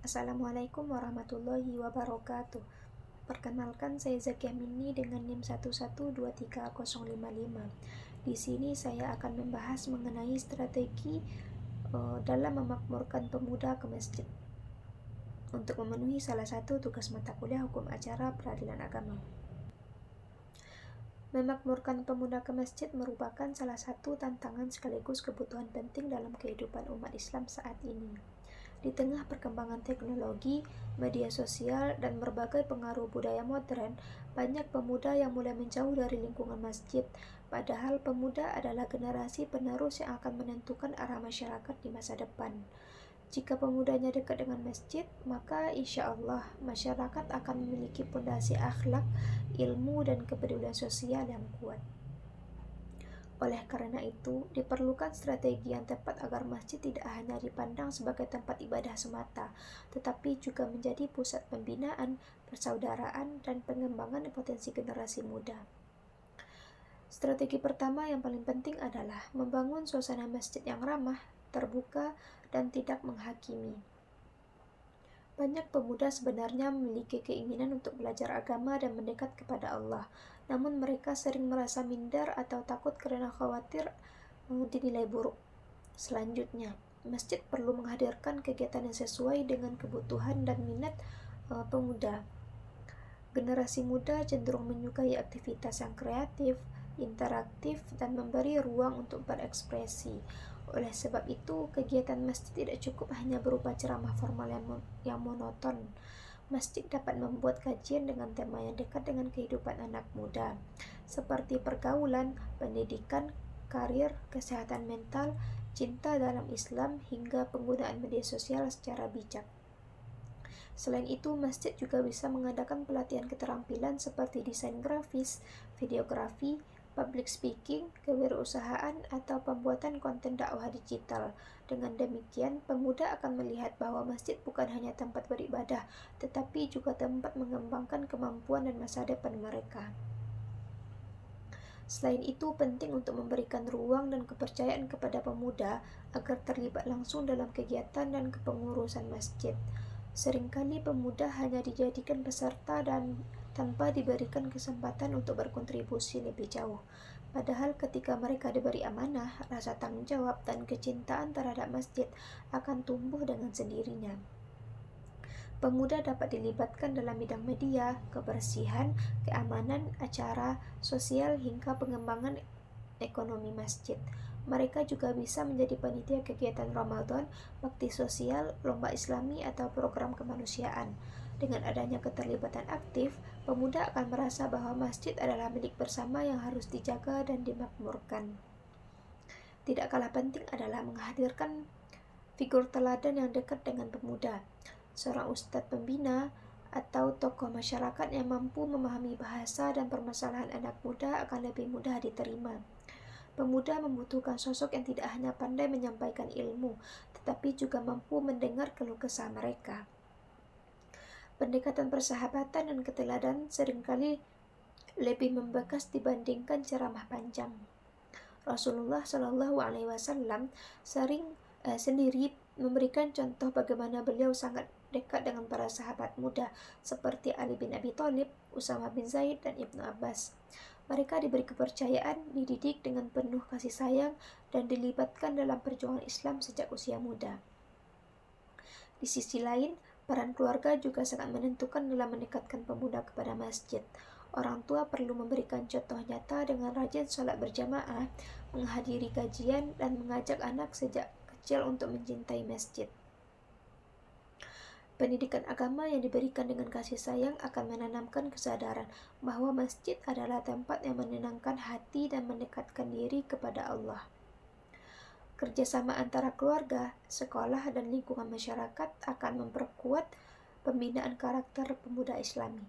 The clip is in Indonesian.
Assalamualaikum warahmatullahi wabarakatuh. Perkenalkan, saya Zakia Mini dengan NIM 1123055. Di sini saya akan membahas mengenai strategi dalam memakmurkan pemuda ke masjid untuk memenuhi salah satu tugas mata kuliah hukum acara peradilan agama. Memakmurkan pemuda ke masjid merupakan salah satu tantangan sekaligus kebutuhan penting dalam kehidupan umat Islam saat ini. Di tengah perkembangan teknologi, media sosial, dan berbagai pengaruh budaya modern, banyak pemuda yang mulai menjauh dari lingkungan masjid. Padahal pemuda adalah generasi penerus yang akan menentukan arah masyarakat di masa depan. Jika pemudanya dekat dengan masjid, maka insya Allah masyarakat akan memiliki pondasi akhlak, ilmu, dan kepedulian sosial yang kuat. Oleh karena itu, diperlukan strategi yang tepat agar masjid tidak hanya dipandang sebagai tempat ibadah semata, tetapi juga menjadi pusat pembinaan, persaudaraan, dan pengembangan potensi generasi muda. Strategi pertama yang paling penting adalah membangun suasana masjid yang ramah, terbuka, dan tidak menghakimi. Banyak pemuda sebenarnya memiliki keinginan untuk belajar agama dan mendekat kepada Allah, namun mereka sering merasa minder atau takut karena khawatir dinilai buruk. Selanjutnya, masjid perlu menghadirkan kegiatan yang sesuai dengan kebutuhan dan minat pemuda. Generasi muda cenderung menyukai aktivitas yang kreatif, interaktif, dan memberi ruang untuk berekspresi. Oleh sebab itu, kegiatan masjid tidak cukup hanya berupa ceramah formal yang monoton. Masjid dapat membuat kajian dengan tema yang dekat dengan kehidupan anak muda, seperti pergaulan, pendidikan, karir, kesehatan mental, cinta dalam Islam, hingga penggunaan media sosial secara bijak. Selain itu, masjid juga bisa mengadakan pelatihan keterampilan seperti desain grafis, videografi, public speaking, kewirausahaan, atau pembuatan konten dakwah digital. Dengan demikian, pemuda akan melihat bahwa masjid bukan hanya tempat beribadah, tetapi juga tempat mengembangkan kemampuan dan masa depan mereka. Selain itu, penting untuk memberikan ruang dan kepercayaan kepada pemuda agar terlibat langsung dalam kegiatan dan kepengurusan masjid. Seringkali pemuda hanya dijadikan peserta dan tanpa diberikan kesempatan untuk berkontribusi lebih jauh. Padahal ketika mereka diberi amanah, rasa tanggung jawab dan kecintaan terhadap masjid akan tumbuh dengan sendirinya. Pemuda dapat dilibatkan dalam bidang media, kebersihan, keamanan, acara sosial, hingga pengembangan ekonomi masjid. Mereka juga bisa menjadi panitia kegiatan Ramadan, bakti sosial, lomba Islami, atau program kemanusiaan. Dengan adanya keterlibatan aktif, pemuda akan merasa bahwa masjid adalah milik bersama yang harus dijaga dan dimakmurkan. Tidak kalah penting adalah menghadirkan figur teladan yang dekat dengan pemuda. Seorang ustadz pembina atau tokoh masyarakat yang mampu memahami bahasa dan permasalahan anak muda akan lebih mudah diterima. Pemuda membutuhkan sosok yang tidak hanya pandai menyampaikan ilmu, tetapi juga mampu mendengar keluh kesah mereka. Pendekatan persahabatan dan keteladan seringkali lebih membekas dibandingkan ceramah panjang. Rasulullah Shallallahu Alaihi Wasallam sendiri memberikan contoh bagaimana beliau sangat dekat dengan para sahabat muda seperti Ali bin Abi Thalib, Usama bin Zaid, dan Ibnu Abbas. Mereka diberi kepercayaan, dididik dengan penuh kasih sayang, dan dilibatkan dalam perjuangan Islam sejak usia muda. Di sisi lain, peran keluarga juga sangat menentukan dalam mendekatkan pemuda kepada masjid. Orang tua perlu memberikan contoh nyata dengan rajin sholat berjamaah, menghadiri kajian, dan mengajak anak sejak kecil untuk mencintai masjid. Pendidikan agama yang diberikan dengan kasih sayang akan menanamkan kesadaran bahwa masjid adalah tempat yang menenangkan hati dan mendekatkan diri kepada Allah. Kerjasama antara keluarga, sekolah, dan lingkungan masyarakat akan memperkuat pembinaan karakter pemuda Islami.